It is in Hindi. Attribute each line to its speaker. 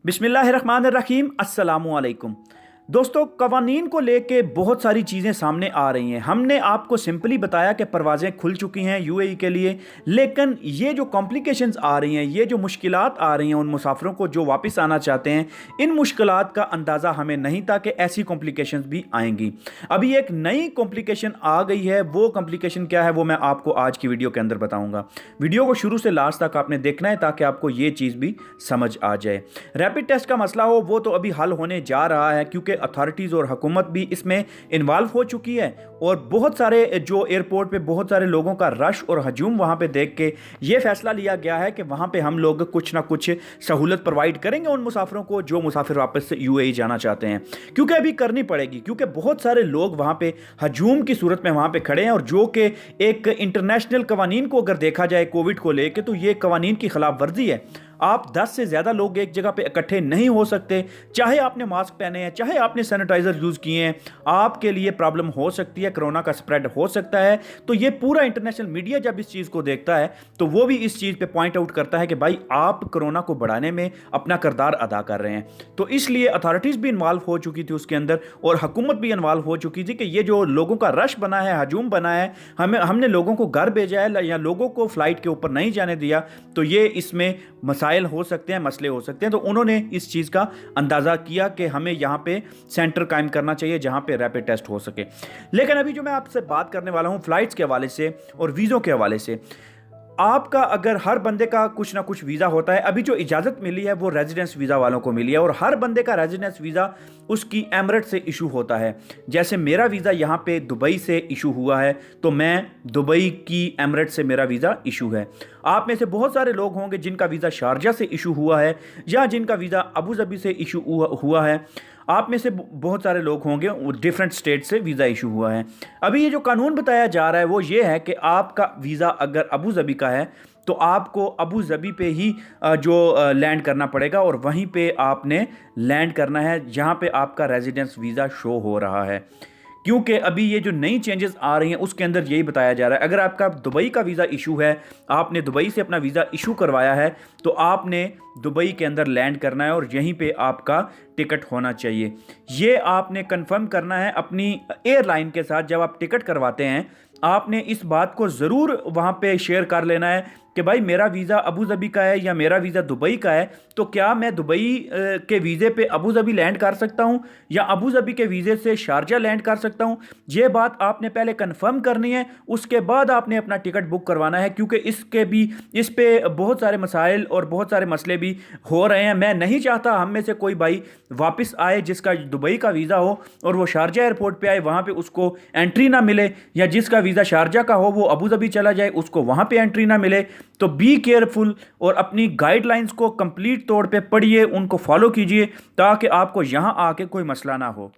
Speaker 1: बिस्मिल्लाहिर्रहमानिर्रहीम अस्सलामुअलैकुम। दोस्तों, कवानीन को लेके बहुत सारी चीज़ें सामने आ रही हैं। हमने आपको सिंपली बताया कि परवाज़ें खुल चुकी हैं यूएई के लिए, लेकिन ये जो कॉम्प्लिकेशंस आ रही हैं, ये जो मुश्किलात आ रही हैं उन मुसाफिरों को जो वापस आना चाहते हैं, इन मुश्किलात का अंदाज़ा हमें नहीं था कि ऐसी कॉम्प्लिकेशंस भी आएंगी। अभी एक नई कॉम्प्लिकेशन आ गई है। वो कॉम्प्लिकेशन क्या है वो मैं आपको आज की वीडियो के अंदर बताऊँगा। वीडियो को शुरू से लास्ट तक आपने देखना है ताकि आपको ये चीज़ भी समझ आ जाए। रैपिड टेस्ट का मसला हो वो तो अभी हल होने जा रहा है, क्योंकि अथॉरिटीज़ और हुकूमत भी इसमें इन्वॉल्व हो चुकी है और बहुत सारे जो एयरपोर्ट पे बहुत सारे लोगों का रश और हजूम वहाँ पे देख के ये फैसला लिया गया है कि वहाँ पे हम लोग कुछ ना कुछ सहूलत प्रोवाइड करेंगे उन मुसाफिरों को जो मुसाफिर वापस से यूएई जाना चाहते हैं, क्योंकि अभी करनी पड़ेगी, क्योंकि बहुत सारे लोग वहाँ पे हजूम की सूरत में वहाँ पे खड़े हैं और जो कि एक इंटरनेशनल कवानीन को अगर देखा जाए कोविड को लेकर तो ये कवानीन की खिलाफ वर्जी है। आप 10 से ज़्यादा लोग एक जगह पे इकट्ठे नहीं हो सकते, चाहे आपने मास्क पहने हैं, चाहे आपने सैनिटाइज़र यूज़ किए हैं, आपके लिए प्रॉब्लम हो सकती है, कोरोना का स्प्रेड हो सकता है। तो ये पूरा इंटरनेशनल मीडिया जब इस चीज़ को देखता है तो वो भी इस चीज़ पे पॉइंट आउट करता है कि भाई आप कोरोना को बढ़ाने में अपना किरदार अदा कर रहे हैं। तो इसलिए अथॉरिटीज़ भी इन्वॉल्व हो चुकी थी उसके अंदर और हुकूमत भी इन्वॉल्व हो चुकी थी कि ये जो लोगों का रश बना है, हजूम बना है, हमने लोगों को घर भेजा है या लोगों को फ्लाइट के ऊपर नहीं जाने दिया, तो ये इसमें मसाइल हो सकते हैं, मसले हो सकते हैं। तो उन्होंने इस चीज़ का अंदाज़ा किया कि हमें यहाँ पे सेंटर कायम करना चाहिए जहाँ पे रैपिड टेस्ट हो सके। लेकिन अभी जो मैं आपसे बात करने वाला हूँ फ़्लाइट्स के हवाले से और वीज़ों के हवाले से, आपका अगर हर बंदे का कुछ ना कुछ वीज़ा होता है। अभी जो इजाज़त मिली है वो रेजिडेंस वीज़ा वालों को मिली है और हर बंदे का रेजिडेंस वीज़ा उसकी एमरेट से इशू होता है। जैसे मेरा वीज़ा यहाँ पे दुबई से इशू हुआ है तो मैं दुबई की एमरेट से मेरा वीज़ा इशू है। आप में से बहुत सारे लोग होंगे जिनका वीज़ा शारजा से इशू हुआ है या जिनका वीज़ा अबू धाबी से इशू हुआ है। आप में से बहुत सारे लोग होंगे डिफरेंट स्टेट से वीज़ा इशू हुआ है। अभी ये जो कानून बताया जा रहा है वो ये है कि आपका वीज़ा अगर अबू धाबी का है तो आपको अबू धाबी पे ही जो लैंड करना पड़ेगा और वहीं पे आपने लैंड करना है जहाँ पे आपका रेजिडेंस वीज़ा शो हो रहा है। क्योंकि अभी ये जो नई चेंजेस आ रही हैं उसके अंदर यही बताया जा रहा है, अगर आपका दुबई का वीज़ा इशू है, आपने दुबई से अपना वीज़ा इशू करवाया है, तो आपने दुबई के अंदर लैंड करना है और यहीं पे आपका टिकट होना चाहिए। ये आपने कंफर्म करना है अपनी एयरलाइन के साथ। जब आप टिकट करवाते हैं आपने इस बात को ज़रूर वहाँ पे शेयर कर लेना है कि भाई मेरा वीज़ा अबू धाबी का है या मेरा वीज़ा दुबई का है, तो क्या मैं दुबई के वीज़े पे अबू धाबी लैंड कर सकता हूँ या अबू धाबी के वीज़े से शारजा लैंड कर सकता हूँ। ये बात आपने पहले कंफर्म करनी है, उसके बाद आपने अपना टिकट बुक करवाना है, क्योंकि इस पे बहुत सारे मसाइल और बहुत सारे मसले भी हो रहे हैं। मैं नहीं चाहता हम में से कोई भाई वापस आए जिसका दुबई का वीज़ा हो और वो शारजा एयरपोर्ट पे आए, वहाँ पे उसको एंट्री ना मिले, या जिसका वीज़ा शारजा का हो वो अबू धाबी चला जाए उसको वहाँ पे एंट्री ना मिले। तो बी केयरफुल और अपनी गाइडलाइंस को कंप्लीट तौर पे पढ़िए, उनको फॉलो कीजिए ताकि आपको यहाँ आके कोई मसला ना हो।